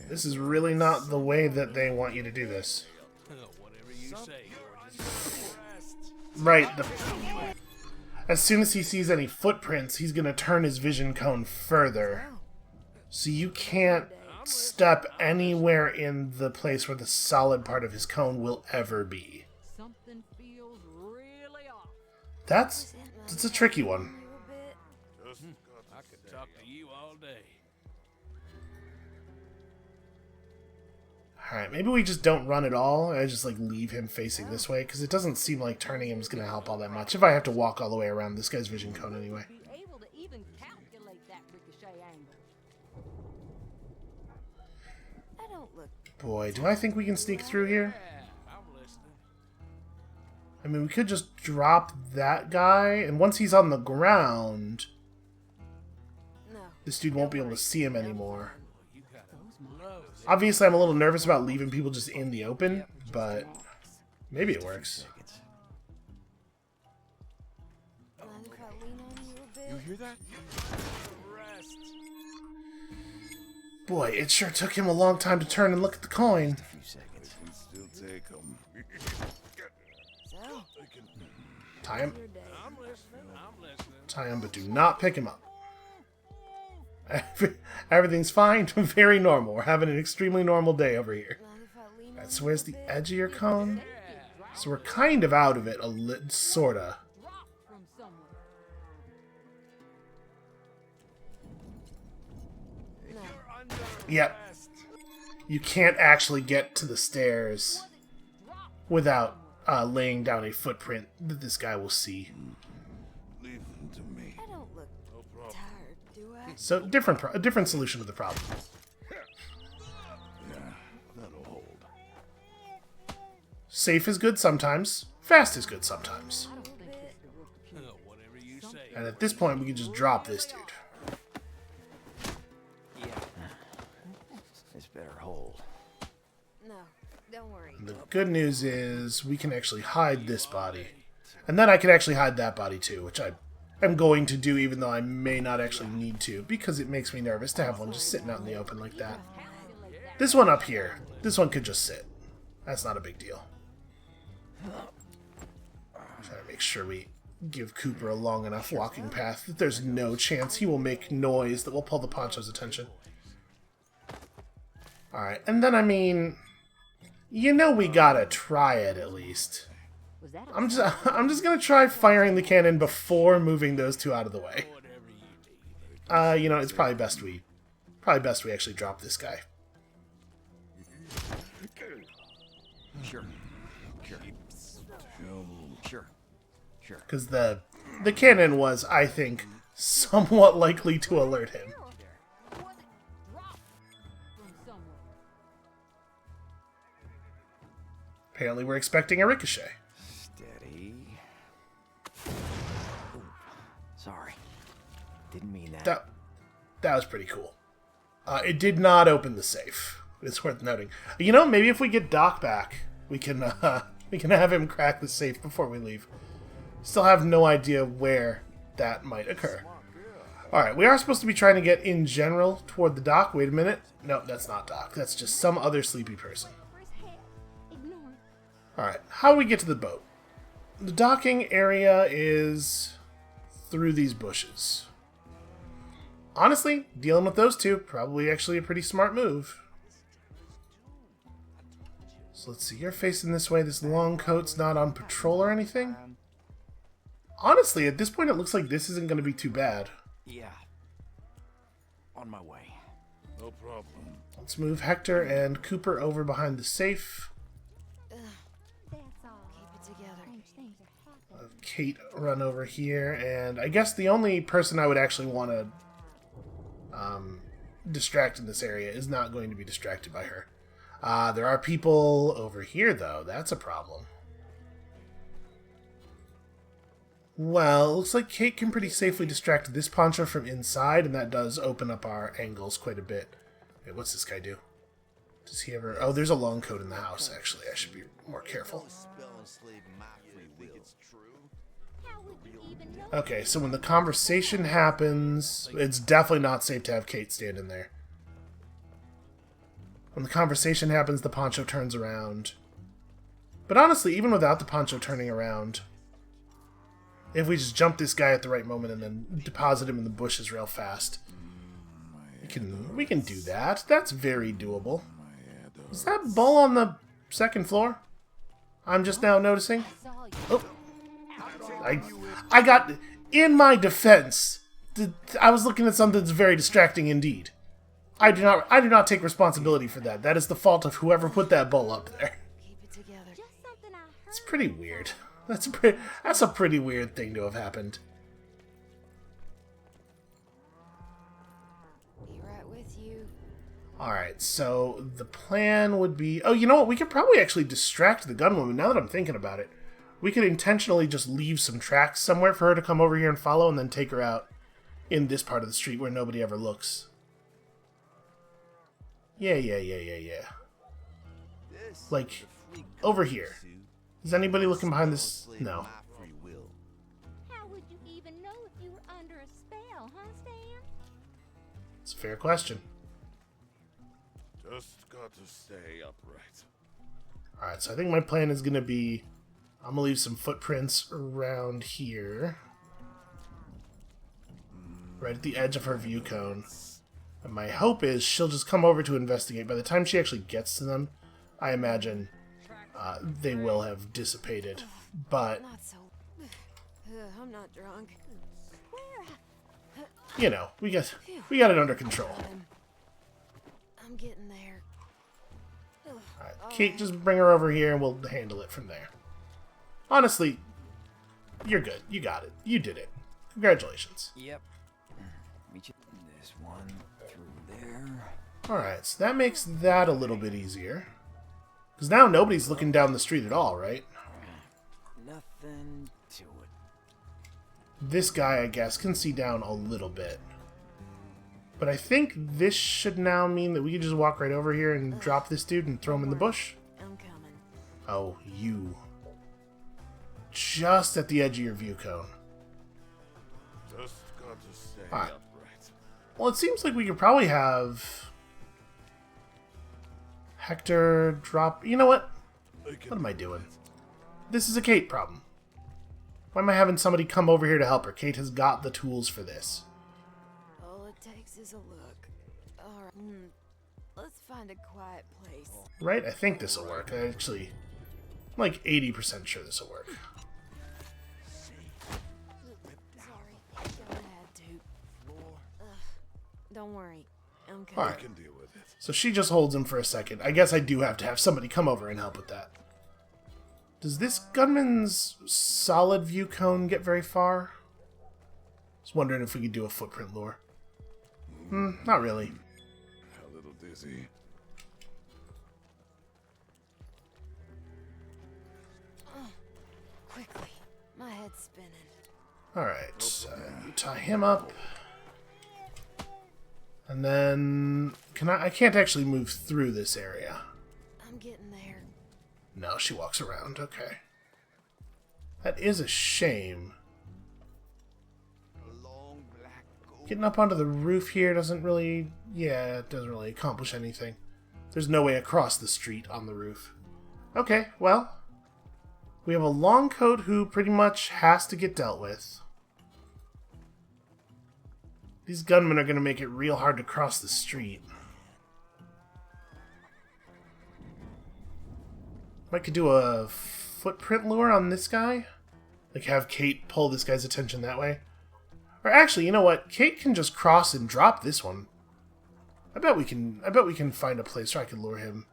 This is really not the way that they want you to do this. Whatever you say, gorgeous. Right. As soon as he sees any footprints, he's going to turn his vision cone further. So you can't step anywhere in the place where the solid part of his cone will ever be. Something feels really off. That's a tricky one. You a bit? I could talk to you all day. Alright, maybe we just don't run at all. I just, like, leave him facing this way, because it doesn't seem like turning him is going to help all that much. If I have to walk all the way around this guy's vision cone anyway. Be able to even calculate that ricochet angle. I don't look. Boy, do I think we can sneak through here? Yeah, I'm listening. I mean, we could just drop that guy, and once he's on the ground, No. this dude won't be able to see him anymore. You got love. Obviously, I'm a little nervous about leaving people just in the open, but maybe it works. Seconds. Mind if I lean on you a bit? You hear that? Rest. Boy, it sure took him a long time to turn and look at the coin. A few seconds. Still take them. So, Tie him. your day. I'm listening. I'm listening. Tie him, but do not pick him up. Everything's fine. Very normal. We're having an extremely normal day over here. Mind if I lean Right, on so you where's a the bit? edge of your cone? So we're kind of out of it, sorta. Dropped from somewhere. No. Under Yep. arrest. You can't actually get to the stairs Dropped. without laying down a footprint that this guy will see. Leave them to me. I don't look No problem. tired, do I? So a different solution to the problem. Yeah, that'll hold. Safe is good sometimes. Fast is good sometimes. I don't think this could work the future. Whatever you say. And at this point, we can just drop this dude. Yeah. This better hold. No, don't worry. The good news is we can actually hide this body. And then I can actually hide that body too, which I am going to do even though I may not actually need to, because it makes me nervous to have one just sitting out in the open like that. Calculate that. This one up here, this one could just sit. That's not a big deal. Try to make sure we give Cooper a long enough walking path that there's no chance he will make noise that will pull the Poncho's attention. Alright, and then I mean, you know we gotta try it at least. Was that a I'm just gonna try firing the cannon before moving those two out of the way. Whatever you need. You know, it's probably best we actually drop this guy. Sure. Sure. Sure. Sure. Because the cannon was, I think, somewhat likely to alert him. Or was it dropped from somewhere? Apparently we're expecting a ricochet. Steady. Ooh, sorry. Didn't mean that. That was pretty cool. It did not open the safe. It's worth noting. You know, maybe if we get Doc back, we can have him crack the safe before we leave. Still have no idea where that might occur. Alright, we are supposed to be trying to get in general toward the dock. Wait a minute. No, that's not Doc. That's just some other sleepy person. Alright, how do we get to the boat? The docking area is through these bushes. Honestly, dealing with those two, probably actually a pretty smart move. So let's see, you're facing this way. This long coat's not on patrol or anything. Honestly, at this point it looks like this isn't going to be too bad. Yeah. On my way. No problem. Let's move Hector and Cooper over behind the safe. That's all. Keep it together. Things are happening. Kate run over here, and I guess the only person I would actually want to distract in this area is not going to be distracted by her. There are people over here, though. That's a problem. Well, it looks like Kate can pretty safely distract this poncho from inside, and that does open up our angles quite a bit. Wait, what's this guy do? Does he ever... Oh, there's a long coat in the house, actually. I should be more careful. Spell enslaved my free will. Think it's true? How would you even know? Okay, so when the conversation happens, it's definitely not safe to have Kate stand in there. When the conversation happens, the poncho turns around. But honestly, even without the poncho turning around, if we just jump this guy at the right moment and then deposit him in the bushes real fast, we can do that. That's very doable. Is that bull on the second floor? I'm just now noticing. Oh. I got... In my defense, I was looking at something that's very distracting indeed. I do not take responsibility for that. That is the fault of whoever put that bull up there. Keep it together. Just something I heard. It's pretty weird. That's a pretty weird thing to have happened. Be right with you. Alright, so the plan would be... Oh, you know what? We could probably actually distract the gunwoman, now that I'm thinking about it. We could intentionally just leave some tracks somewhere for her to come over here and follow, and then take her out in this part of the street where nobody ever looks. Yeah. This Like, is a freak over here. suit. Is anybody looking behind this? Spell enslaved No. my free will. How would you even know if you were under a spell, huh, Stan? It's a fair question. Just got to stay upright. Alright, so I think my plan is going to be... I'm going to leave some footprints around here. Right at the edge of her view cone. And my hope is she'll just come over to investigate. By the time she actually gets to them, I imagine they will have dissipated. But, Not so. I'm not drunk. you know, we got it under control. I'm getting there. Alright, Kate, just bring her over here and we'll handle it from there. Honestly, you're good. You got it. You did it. Congratulations. Yep. Meet you. This one through there. Alright, so that makes that a little bit easier. Because now nobody's looking down the street at all, right? Nothing to it. This guy, I guess, can see down a little bit. But I think this should now mean that we can just walk right over here and drop this dude and throw him in the bush. I'm coming. Oh, you. Just at the edge of your view cone. Just got to stay Alright. upright. Well, it seems like we could probably have Hector drop... You know what? What am I doing? This is a Kate problem. Why am I having somebody come over here to help her? Kate has got the tools for this. All it takes is a look. Alright. Let's find a quiet place. Right? I think this will work. I'm like 80% sure this will work. Sorry. Don't had to. Don't worry. I'm coming. Alright. I can deal with it. So she just holds him for a second. I guess I do have to have somebody come over and help with that. Does this gunman's solid view cone get very far? was wondering if we could do a footprint lure. Not really. A little dizzy. Quickly. My head's spinning. Alright, you tie him up. And then... I can't actually move through this area. I'm getting there. No, she walks around. Okay. That is a shame. Getting up onto the roof here doesn't really... Yeah, it doesn't really accomplish anything. There's no way across the street on the roof. Okay, well... We have a long coat who pretty much has to get dealt with. These gunmen are going to make it real hard to cross the street. I could do a footprint lure on this guy. Like have Kate pull this guy's attention that way. Or actually, you know what? Kate can just cross and drop this one. I bet we can find a place where I can lure him.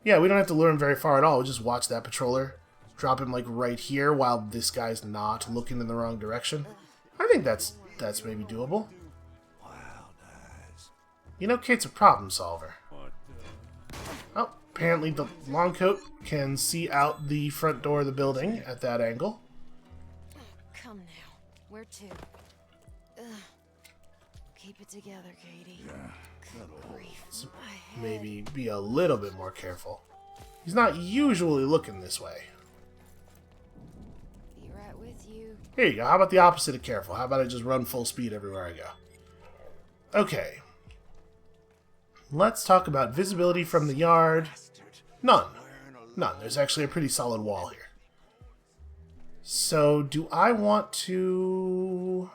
Yeah, we don't have to lure him very far at all. We'll just watch that patroller. Drop him like right here while this guy's not looking in the wrong direction. I think that's maybe doable. You know, Kate's a problem solver. Oh, apparently the long coat can see out the front door of the building at that angle. Come now. Where to? Keep it together, Katie. Good grief. My head. Maybe be a little bit more careful. He's not usually looking this way. Be right with you. Here you go. How about the opposite of careful? How about I just run full speed everywhere I go? Okay. Let's talk about visibility from the yard. None. None. There's actually a pretty solid wall here. So, do I want to...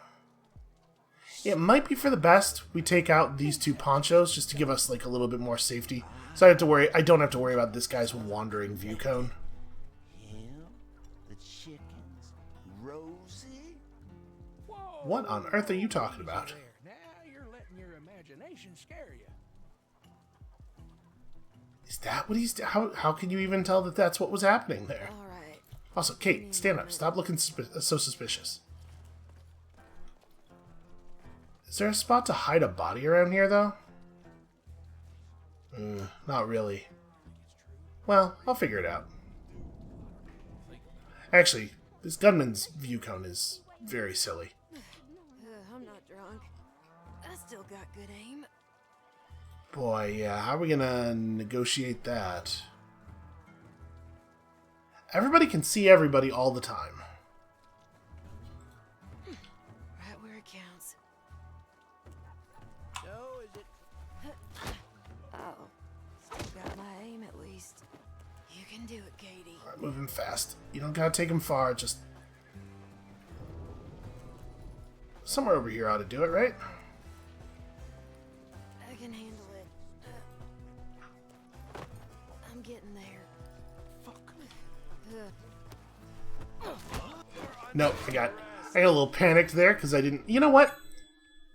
It might be for the best we take out these two ponchos just to give us like a little bit more safety. So I don't have to worry about this guy's wandering view cone. Him? The chickens? Rosie? What on earth are you talking about? Now you're letting your imagination scare you. Is that what he's... How can you even tell that that's what was happening there? All right. Also, Kate, stand up. Stop looking so suspicious. Is there a spot to hide a body around here, though? Not really. Well, I'll figure it out. Actually, this gunman's view cone is very silly. I'm not drunk. I still got good aim. Boy, yeah, how are we gonna negotiate that? Everybody can see everybody all the time. Right where it counts. So is it? Oh, still got my aim at least. You can do it, Katie. Alright, moving fast. You don't gotta take him far, just... Somewhere over here ought to do it, right? I can handle it. I'm getting there. No, I got a little panicked there because I didn't... You know what?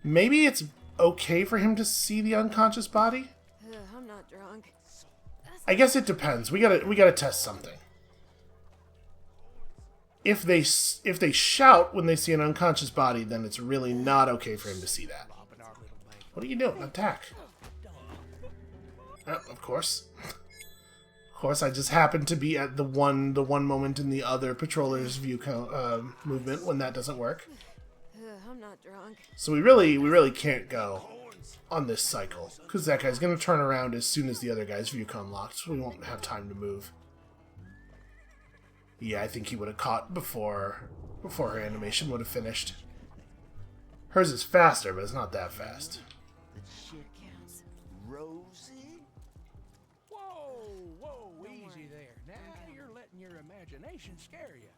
Maybe it's okay for him to see the unconscious body? I'm not drunk. I guess it depends. We gotta test something. If they shout when they see an unconscious body, then it's really not okay for him to see that. What are you doing? Attack. Oh, of course. Of course, I just happened to be at the one moment in the other patroller's view movement when that doesn't work. I'm not drunk. So we really can't go on this cycle because that guy's gonna turn around as soon as the other guy's view cone locked, so we won't have time to move. Yeah, I think he would have caught before her animation would have finished. Hers is faster, but it's not that fast. The chickens? Rosie? Whoa, easy there. Now you're letting your imagination scare you.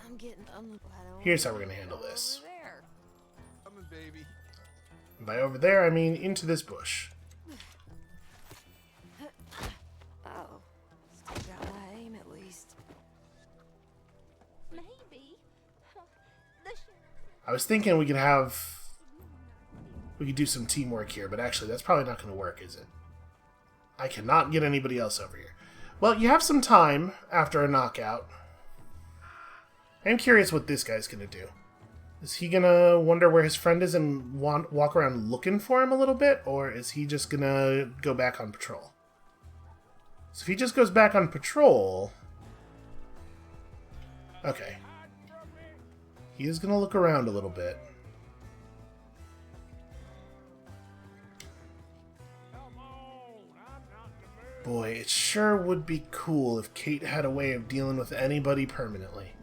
I'm getting... Here's how we're gonna handle this. There. Coming, baby. And by over there, I mean into this bush. Oh, still got my aim at least. Maybe. The sheriff. I was thinking we could do some teamwork here, but actually that's probably not going to work, is it? I cannot get anybody else over here. Well, you have some time after a knockout. I'm curious what this guy's gonna do. Is he gonna wonder where his friend is and walk around looking for him a little bit? Or is he just gonna go back on patrol? So if he just goes back on patrol... Okay. He is gonna look around a little bit. Boy, it sure would be cool if Kate had a way of dealing with anybody permanently.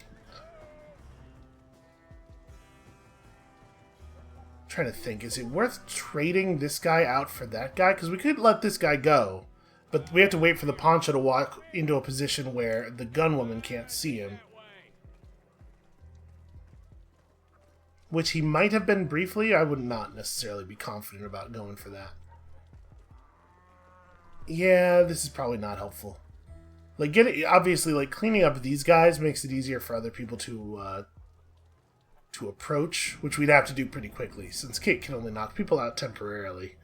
I'm trying to think, is it worth trading this guy out for that guy? Because we could let this guy go, but we have to wait for the Poncho to walk into a position where the gunwoman can't see him. Which he might have been briefly. I would not necessarily be confident about going for that. Yeah, this is probably not helpful. Like, obviously, like, cleaning up these guys makes it easier for other people to approach, which we'd have to do pretty quickly, since Kate can only knock people out temporarily.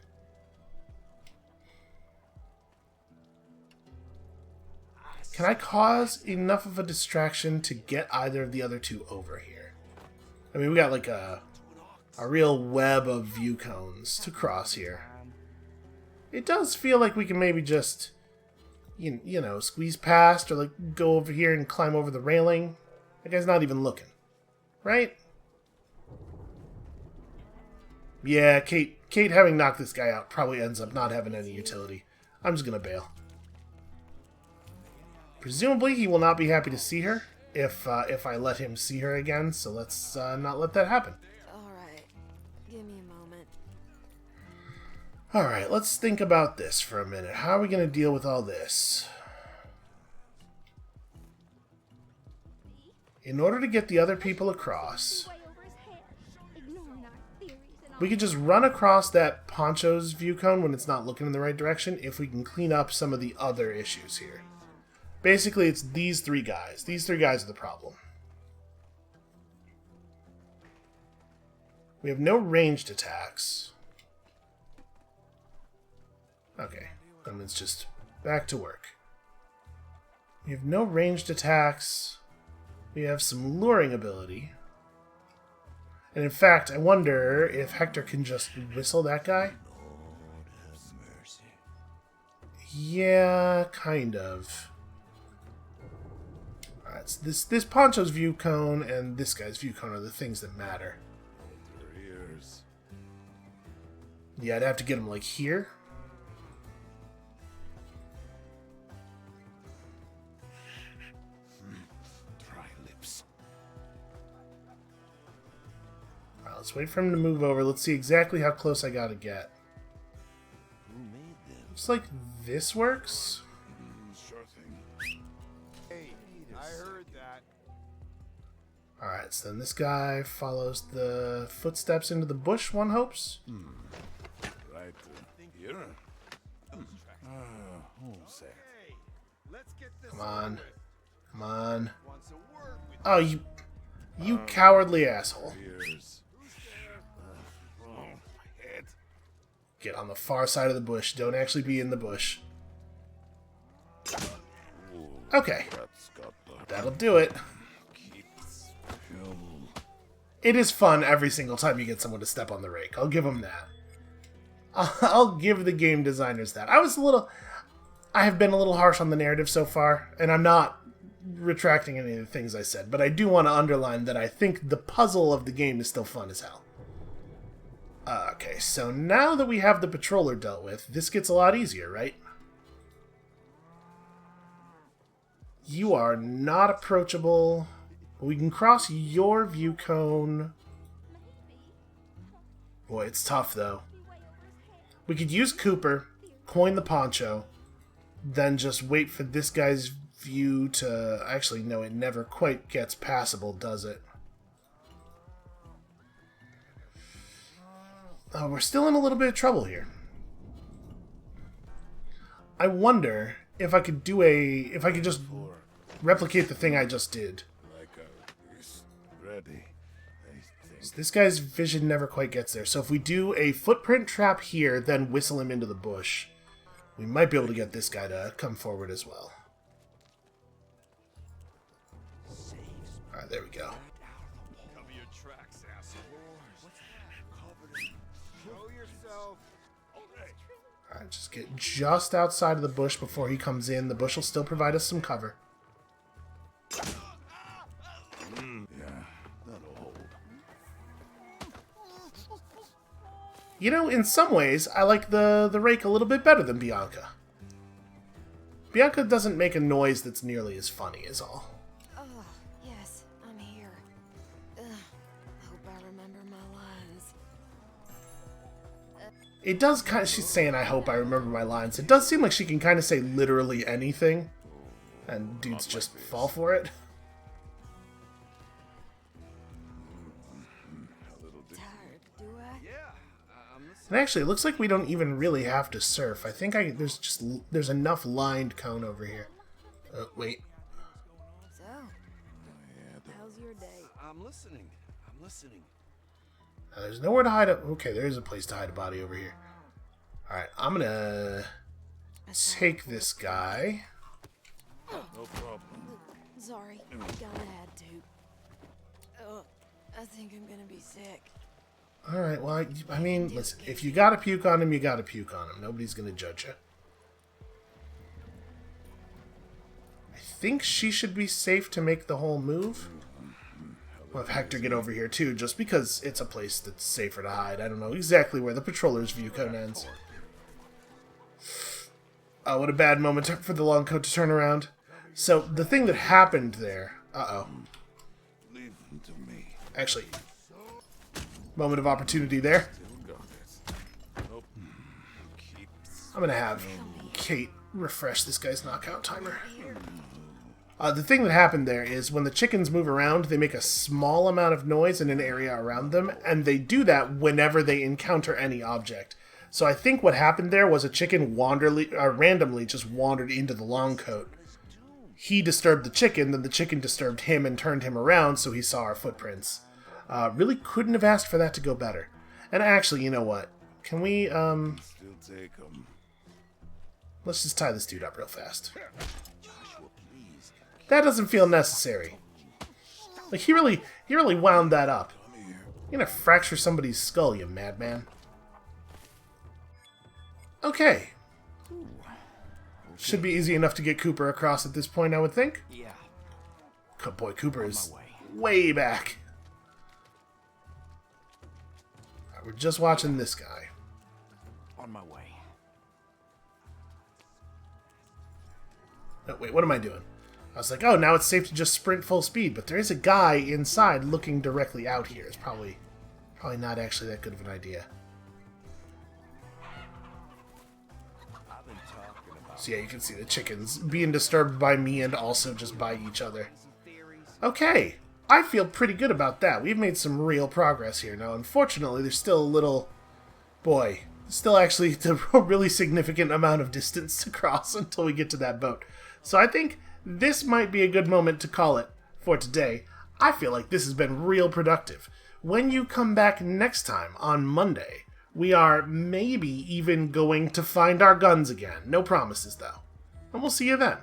Can I cause enough of a distraction to get either of the other two over here? I mean, we got, like, a real web of view cones to cross here. It does feel like we can maybe just, you know, squeeze past or like go over here and climb over the railing. That guy's not even looking. Right? Yeah, Kate having knocked this guy out probably ends up not having any utility. I'm just gonna bail. Presumably he will not be happy to see her if I let him see her again, so let's not let that happen. Alright, give me a moment. Alright, let's think about this for a minute. How are we going to deal with all this? In order to get the other people across, we could just run across that Poncho's view cone when it's not looking in the right direction if we can clean up some of the other issues here. Basically, it's these three guys. These three guys are the problem. We have no ranged attacks. Okay, then it's just back to work. We have no ranged attacks. We have some luring ability. And in fact, I wonder if Hector can just whistle that guy? Yeah, kind of. Alright, so this Poncho's view cone and this guy's view cone are the things that matter. Yeah, I'd have to get him, like, here. Let's wait for him to move over. Let's see exactly how close I gotta get. Looks like this works. Sure thing. Hey, I heard that. Alright, so then this guy follows the footsteps into the bush, one hopes. Right here. Who's that? Hey, let's get this Come on. over with. Come on. Wants a word with Oh, you cowardly asshole. Here's my head. Get on the far side of the bush. Don't actually be in the bush. Okay. That's got the That'll do it. keeps fuel. It is fun every single time you get someone to step on the rake. I'll give them that. I'll give the game designers that. I have been a little harsh on the narrative so far, and I'm not retracting any of the things I said, but I do want to underline that I think the puzzle of the game is still fun as hell. Okay, so now that we have the patroller dealt with, this gets a lot easier, right? You are not approachable. We can cross your view cone. Boy, it's tough, though. We could use Cooper, coin the Poncho, then just wait for this guy's view to... Actually, no, it never quite gets passable, does it? Oh, we're still in a little bit of trouble here. I wonder if I could if I could just replicate the thing I just did. Like is ready. So this guy's vision never quite gets there. So if we do a footprint trap here, then whistle him into the bush, we might be able to get this guy to come forward as well. There we go. Cover your tracks, asshole. Show yourself. Alright, just get just outside of the bush before he comes in. The bush will still provide us some cover. Yeah, that'll hold. You know, in some ways, I like the rake a little bit better than Bianca. Bianca doesn't make a noise that's nearly as funny, is all. Oh, yes, I'm here. Ugh, hope I remember my lines. It does kind of... She's saying, I hope I remember my lines. It does seem like she can kind of say literally anything. And dudes just fall for it. Tired, do I? Yeah, I'm listening. And actually, it looks like we don't even really have to surf. I think there's enough lined cone over here. Oh, wait. So, how's your day? I'm listening. I'm listening. There's nowhere to hide a... Okay, there is a place to hide a body over here. Alright, I'm gonna take this guy. No problem. Sorry, kinda had to. Ugh, I think I'm gonna be sick. Alright, well, I mean, listen, if you gotta puke on him, you gotta puke on him. Nobody's gonna judge you. I think she should be safe to make the whole move. We'll have Hector get over here, too, just because it's a place that's safer to hide. I don't know exactly where the patroller's view cone ends. Oh, what a bad moment for the long coat to turn around. So, the thing that happened there... Uh-oh. Leave them to me. Actually, moment of opportunity there. Still got this. Nope. Keep I'm gonna have Kate refresh this guy's knockout timer. The thing that happened there is when the chickens move around, they make a small amount of noise in an area around them, and they do that whenever they encounter any object. So I think what happened there was a chicken randomly just wandered into the long coat. He disturbed the chicken, then the chicken disturbed him and turned him around, so he saw our footprints. Really couldn't have asked for that to go better. And actually, you know what? Can we, still take them. let's just tie this dude up real fast. That doesn't feel necessary. Like, he really wound that up. You're gonna fracture somebody's skull, you madman. Okay. Should be easy enough to get Cooper across at this point, I would think. Yeah. Good boy, Cooper is way. way back. Alright, we're just watching this guy. On my way. Oh, wait, what am I doing? I was like, oh, now it's safe to just sprint full speed, but there is a guy inside looking directly out here. It's probably not actually that good of an idea. I've been talking about So yeah, you can see the chickens being disturbed by me and also just by each other. Okay, I feel pretty good about that. We've made some real progress here. Now, unfortunately, there's still a little... Boy, still actually a really significant amount of distance to cross until we get to that boat. So I think this might be a good moment to call it for today. I feel like this has been real productive. When you come back next time on Monday, we are maybe even going to find our guns again. No promises, though. And we'll see you then.